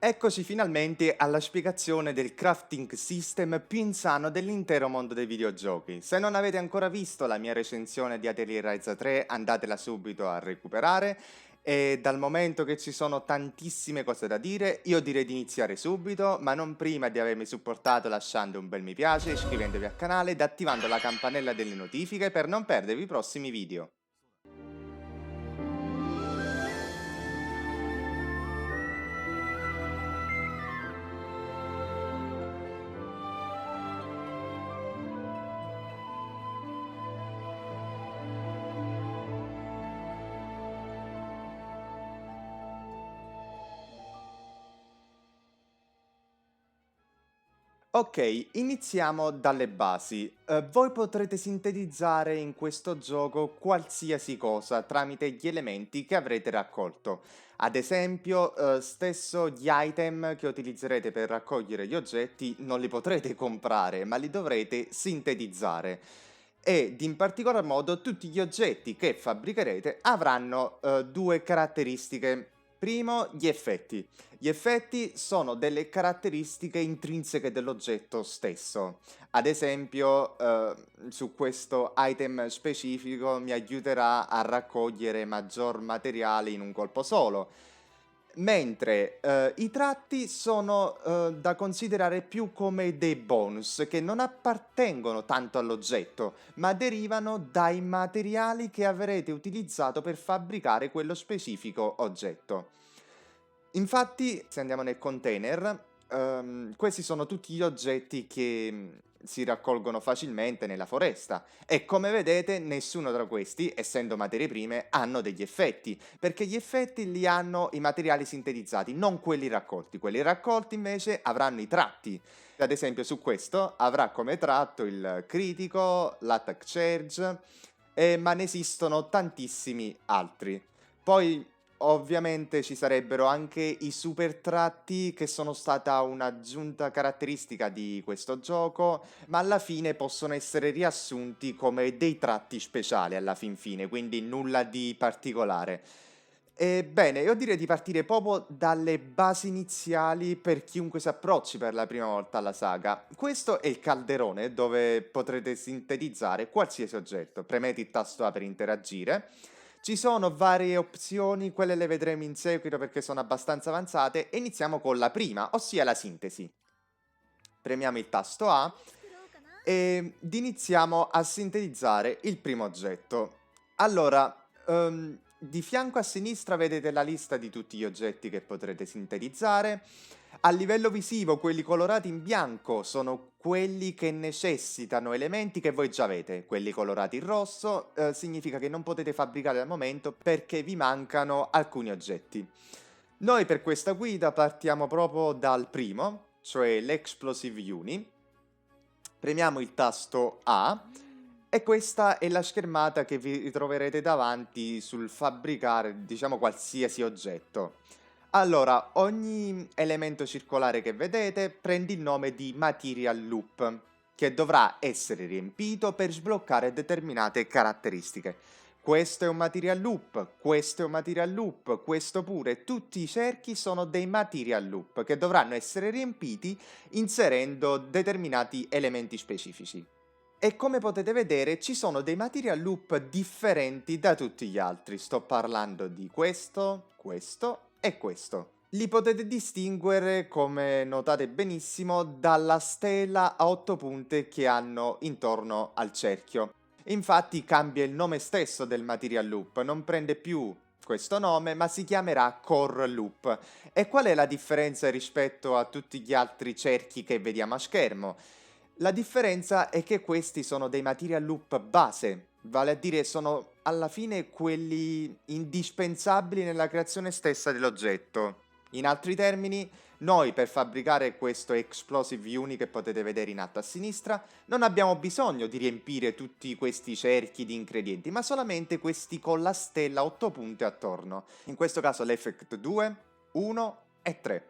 Eccoci finalmente alla spiegazione del crafting system più insano dell'intero mondo dei videogiochi. Se non avete ancora visto la mia recensione di Atelier Ryza 3, andatela subito a recuperare. E dal momento che ci sono tantissime cose da dire, io direi di iniziare subito, ma non prima di avermi supportato lasciando un bel mi piace, iscrivendovi al canale ed attivando la campanella delle notifiche per non perdervi i prossimi video. Ok, iniziamo dalle basi. Voi potrete sintetizzare in questo gioco qualsiasi cosa tramite gli elementi che avrete raccolto. Ad esempio, stesso gli item che utilizzerete per raccogliere gli oggetti non li potrete comprare, ma li dovrete sintetizzare. Ed in particolar modo tutti gli oggetti che fabbricherete avranno due caratteristiche. Primo, gli effetti. Gli effetti sono delle caratteristiche intrinseche dell'oggetto stesso. Ad esempio, su questo item specifico mi aiuterà a raccogliere maggior materiale in un colpo solo. Mentre i tratti sono da considerare più come dei bonus che non appartengono tanto all'oggetto, ma derivano dai materiali che avrete utilizzato per fabbricare quello specifico oggetto. Infatti, se andiamo nel container, questi sono tutti gli oggetti che si raccolgono facilmente nella foresta e come vedete nessuno tra questi, essendo materie prime, hanno degli effetti, perché gli effetti li hanno i materiali sintetizzati, non quelli raccolti. Quelli raccolti invece avranno i tratti. Ad esempio su questo avrà come tratto il critico, l'attack charge, ma ne esistono tantissimi altri. Poi ovviamente ci sarebbero anche i super tratti che sono stata un'aggiunta caratteristica di questo gioco, ma alla fine possono essere riassunti come dei tratti speciali alla fin fine, quindi nulla di particolare. Ebbene, io direi di partire proprio dalle basi iniziali per chiunque si approcci per la prima volta alla saga. Questo è il calderone dove potrete sintetizzare qualsiasi oggetto. Premete il tasto A per interagire. Ci sono varie opzioni, quelle le vedremo in seguito perché sono abbastanza avanzate. E iniziamo con la prima, ossia la sintesi. Premiamo il tasto A ed iniziamo a sintetizzare il primo oggetto. Allora, di fianco a sinistra vedete la lista di tutti gli oggetti che potrete sintetizzare. A livello visivo, quelli colorati in bianco sono quelli che necessitano elementi che voi già avete. Quelli colorati in rosso significa che non potete fabbricare al momento perché vi mancano alcuni oggetti. Noi per questa guida partiamo proprio dal primo, cioè l'Explosive Uni. Premiamo il tasto A e questa è la schermata che vi ritroverete davanti sul fabbricare, diciamo, qualsiasi oggetto. Allora, ogni elemento circolare che vedete prende il nome di Material Loop, che dovrà essere riempito per sbloccare determinate caratteristiche. Questo è un Material Loop, questo è un Material Loop, questo pure, tutti i cerchi sono dei Material Loop che dovranno essere riempiti inserendo determinati elementi specifici. E come potete vedere ci sono dei material loop differenti da tutti gli altri. Sto parlando di questo, questo e questo. Li potete distinguere, come notate benissimo, dalla stella a 8 punte che hanno intorno al cerchio. Infatti cambia il nome stesso del material loop, non prende più questo nome, ma si chiamerà core loop. E qual è la differenza rispetto a tutti gli altri cerchi che vediamo a schermo? La differenza è che questi sono dei material loop base, vale a dire sono alla fine quelli indispensabili nella creazione stessa dell'oggetto. In altri termini, noi per fabbricare questo Explosive Uni che potete vedere in alto a sinistra, non abbiamo bisogno di riempire tutti questi cerchi di ingredienti, ma solamente questi con la stella a 8 punte attorno. In questo caso l'Effect 2, 1 e 3.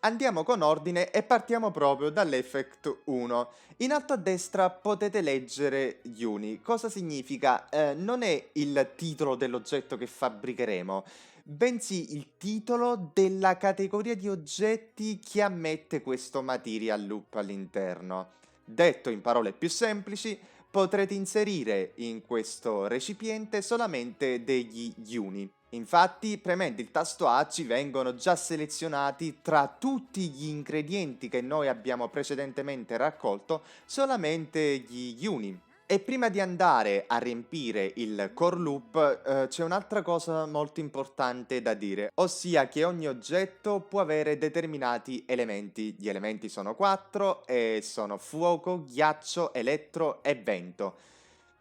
Andiamo con ordine e partiamo proprio dall'Effect 1. In alto a destra potete leggere Uni. Cosa significa? Non è il titolo dell'oggetto che fabbricheremo, bensì il titolo della categoria di oggetti che ammette questo material loop all'interno. Detto in parole più semplici, potrete inserire in questo recipiente solamente degli uni. Infatti, premendo il tasto A ci vengono già selezionati tra tutti gli ingredienti che noi abbiamo precedentemente raccolto solamente gli uni. E prima di andare a riempire il core loop, c'è un'altra cosa molto importante da dire, ossia che ogni oggetto può avere determinati elementi. Gli elementi sono 4 e sono fuoco, ghiaccio, elettro e vento.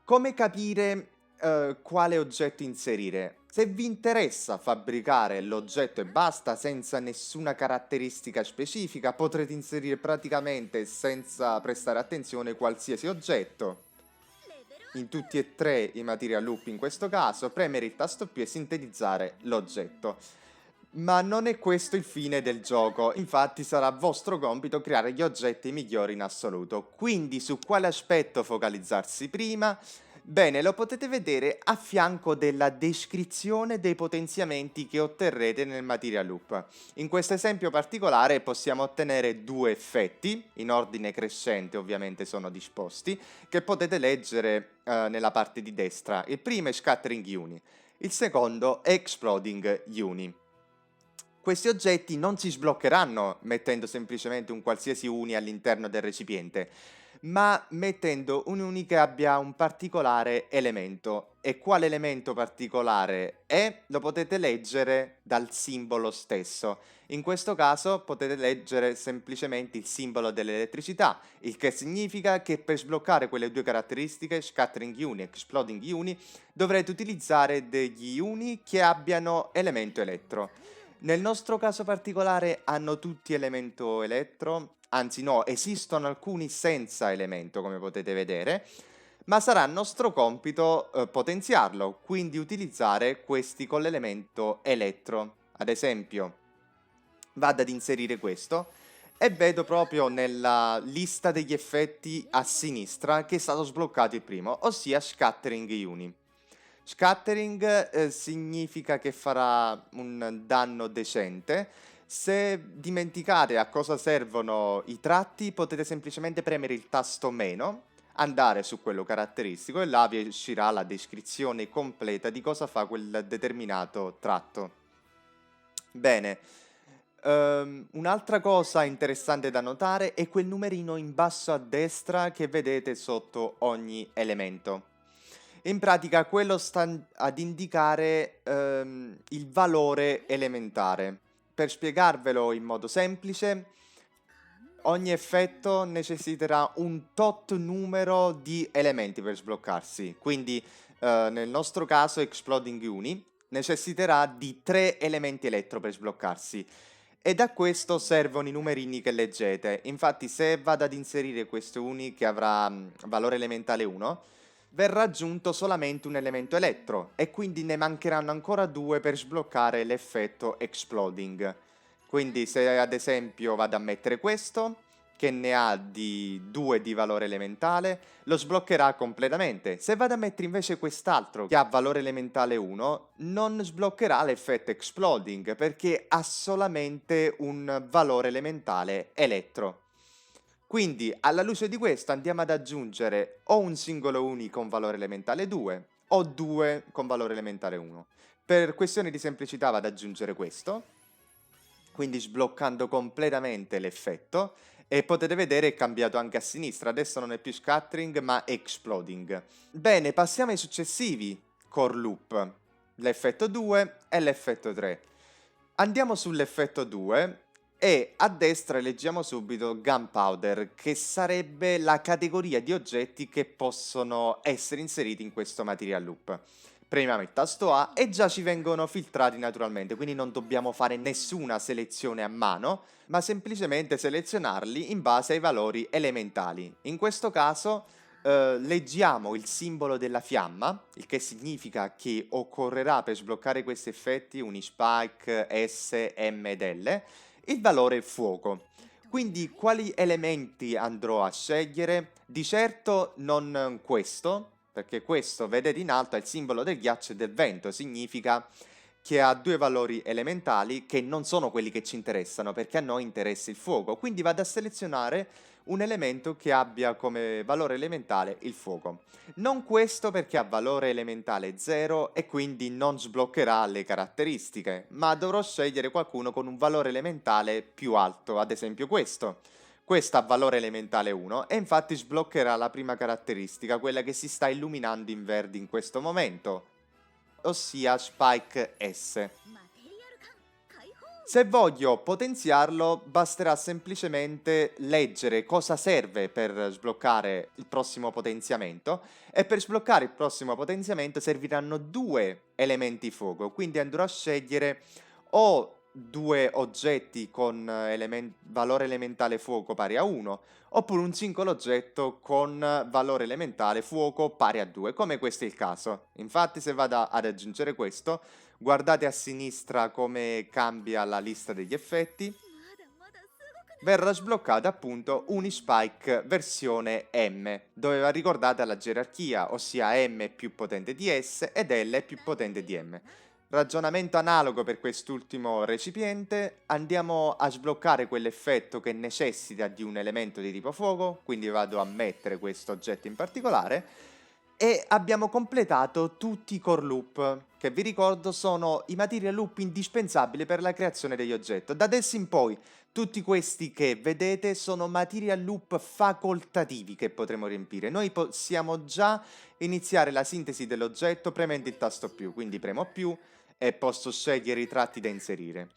Come capire quale oggetto inserire? Se vi interessa fabbricare l'oggetto e basta, senza nessuna caratteristica specifica, potrete inserire praticamente senza prestare attenzione qualsiasi oggetto in tutti e tre i material loop in questo caso, premere il tasto più e sintetizzare l'oggetto. Ma non è questo il fine del gioco, infatti sarà vostro compito creare gli oggetti migliori in assoluto. Quindi su quale aspetto focalizzarsi prima? Bene, lo potete vedere a fianco della descrizione dei potenziamenti che otterrete nel material loop. In questo esempio particolare possiamo ottenere due effetti, in ordine crescente ovviamente sono disposti, che potete leggere nella parte di destra. Il primo è Scattering Uni, il secondo è Exploding Uni. Questi oggetti non si sbloccheranno mettendo semplicemente un qualsiasi uni all'interno del recipiente, ma mettendo un uni che abbia un particolare elemento. E quale elemento particolare è? Lo potete leggere dal simbolo stesso. In questo caso potete leggere semplicemente il simbolo dell'elettricità, il che significa che per sbloccare quelle due caratteristiche, Scattering Uni e Exploding Uni, dovrete utilizzare degli uni che abbiano elemento elettro. Nel nostro caso particolare hanno tutti elemento elettro, anzi no, esistono alcuni senza elemento come potete vedere, ma sarà nostro compito potenziarlo, quindi utilizzare questi con l'elemento elettro. Ad esempio, vado ad inserire questo e vedo proprio nella lista degli effetti a sinistra che è stato sbloccato il primo, ossia Scattering Uni. Scattering significa che farà un danno decente. Se dimenticate a cosa servono i tratti, potete semplicemente premere il tasto meno, andare su quello caratteristico e là vi uscirà la descrizione completa di cosa fa quel determinato tratto. Bene, un'altra cosa interessante da notare è quel numerino in basso a destra che vedete sotto ogni elemento. In pratica quello sta ad indicare il valore elementare. Per spiegarvelo in modo semplice, ogni effetto necessiterà un tot numero di elementi per sbloccarsi. Quindi nel nostro caso Exploding Uni necessiterà di 3 elementi elettro per sbloccarsi. E da questo servono i numerini che leggete. Infatti se vado ad inserire questo uni che avrà valore elementale 1, verrà aggiunto solamente un elemento elettro e quindi ne mancheranno ancora 2 per sbloccare l'effetto Exploding. Quindi se ad esempio vado a mettere questo, che ne ha di 2 di valore elementale, lo sbloccherà completamente. Se vado a mettere invece quest'altro, che ha valore elementale 1, non sbloccherà l'effetto Exploding, perché ha solamente un valore elementale elettro. Quindi, alla luce di questo, andiamo ad aggiungere o un singolo uni con valore elementale 2 o 2 con valore elementale 1. Per questione di semplicità vado ad aggiungere questo, quindi sbloccando completamente l'effetto, e potete vedere è cambiato anche a sinistra, adesso non è più scattering ma exploding. Bene, passiamo ai successivi core loop, l'effetto 2 e l'effetto 3. Andiamo sull'effetto 2 e a destra leggiamo subito Gunpowder, che sarebbe la categoria di oggetti che possono essere inseriti in questo material loop. Premiamo il tasto A e già ci vengono filtrati naturalmente, quindi non dobbiamo fare nessuna selezione a mano, ma semplicemente selezionarli in base ai valori elementali. In questo caso leggiamo il simbolo della fiamma, il che significa che occorrerà per sbloccare questi effetti Unispike, S, M ed L, il valore fuoco. Quindi quali elementi andrò a scegliere? Di certo non questo, perché questo, vedete in alto, è il simbolo del ghiaccio e del vento, significa che ha due valori elementali che non sono quelli che ci interessano, perché a noi interessa il fuoco. Quindi vado a selezionare un elemento che abbia come valore elementale il fuoco. Non questo perché ha valore elementale 0 e quindi non sbloccherà le caratteristiche, ma dovrò scegliere qualcuno con un valore elementale più alto, ad esempio questo. Questo ha valore elementale 1 e infatti sbloccherà la prima caratteristica, quella che si sta illuminando in verde in questo momento, ossia Spike S. Se voglio potenziarlo, basterà semplicemente leggere cosa serve per sbloccare il prossimo potenziamento e per sbloccare il prossimo potenziamento serviranno due elementi fuoco, quindi andrò a scegliere o due oggetti con valore elementale fuoco pari a 1 oppure un singolo oggetto con valore elementale fuoco pari a 2, come questo è il caso. Infatti se vado ad aggiungere questo, guardate a sinistra come cambia la lista degli effetti. Verrà sbloccata appunto Unispike versione M, dove ricordate la gerarchia, ossia M è più potente di S ed L è più potente di M. Ragionamento analogo per quest'ultimo recipiente, andiamo a sbloccare quell'effetto che necessita di un elemento di tipo fuoco, quindi vado a mettere questo oggetto in particolare, e abbiamo completato tutti i core loop, che vi ricordo sono i material loop indispensabili per la creazione degli oggetti. Da adesso in poi tutti questi che vedete sono material loop facoltativi che potremo riempire. Noi possiamo già iniziare la sintesi dell'oggetto premendo il tasto più, quindi premo più e posso scegliere i tratti da inserire.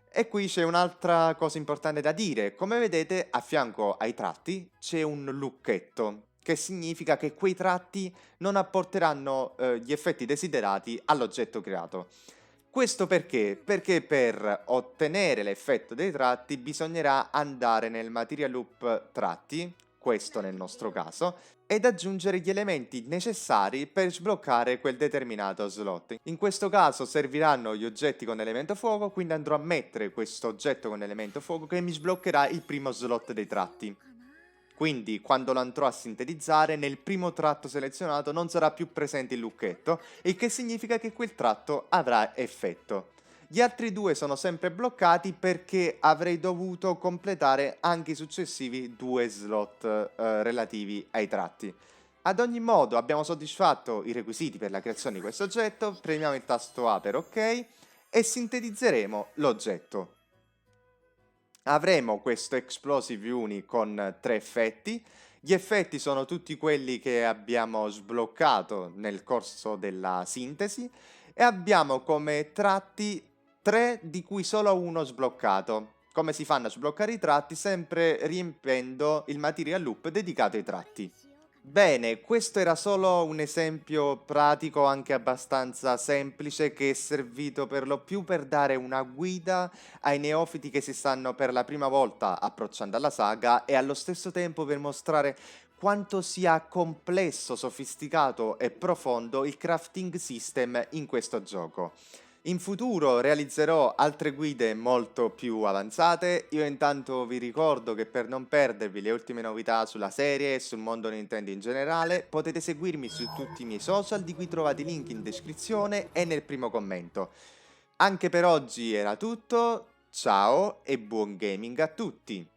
E qui c'è un'altra cosa importante da dire. Come vedete, a fianco ai tratti c'è un lucchetto, che significa che quei tratti non apporteranno gli effetti desiderati all'oggetto creato. Questo perché? Perché per ottenere l'effetto dei tratti bisognerà andare nel material loop tratti, questo nel nostro caso, ed aggiungere gli elementi necessari per sbloccare quel determinato slot. In questo caso serviranno gli oggetti con elemento fuoco, quindi andrò a mettere questo oggetto con elemento fuoco che mi sbloccherà il primo slot dei tratti. Quindi quando lo andrò a sintetizzare, nel primo tratto selezionato non sarà più presente il lucchetto, il che significa che quel tratto avrà effetto. Gli altri due sono sempre bloccati perché avrei dovuto completare anche i successivi due slot relativi ai tratti. Ad ogni modo abbiamo soddisfatto i requisiti per la creazione di questo oggetto, premiamo il tasto A per OK e sintetizzeremo l'oggetto. Avremo questo Explosive Uni con 3 effetti. Gli effetti sono tutti quelli che abbiamo sbloccato nel corso della sintesi e abbiamo come tratti 3 di cui solo uno sbloccato. Come si fanno a sbloccare i tratti? Sempre riempendo il material loop dedicato ai tratti. Bene, questo era solo un esempio pratico anche abbastanza semplice che è servito per lo più per dare una guida ai neofiti che si stanno per la prima volta approcciando alla saga e allo stesso tempo per mostrare quanto sia complesso, sofisticato e profondo il crafting system in questo gioco. In futuro realizzerò altre guide molto più avanzate. Io intanto vi ricordo che per non perdervi le ultime novità sulla serie e sul mondo Nintendo in generale, potete seguirmi su tutti i miei social, di cui trovate i link in descrizione e nel primo commento. Anche per oggi era tutto, ciao e buon gaming a tutti!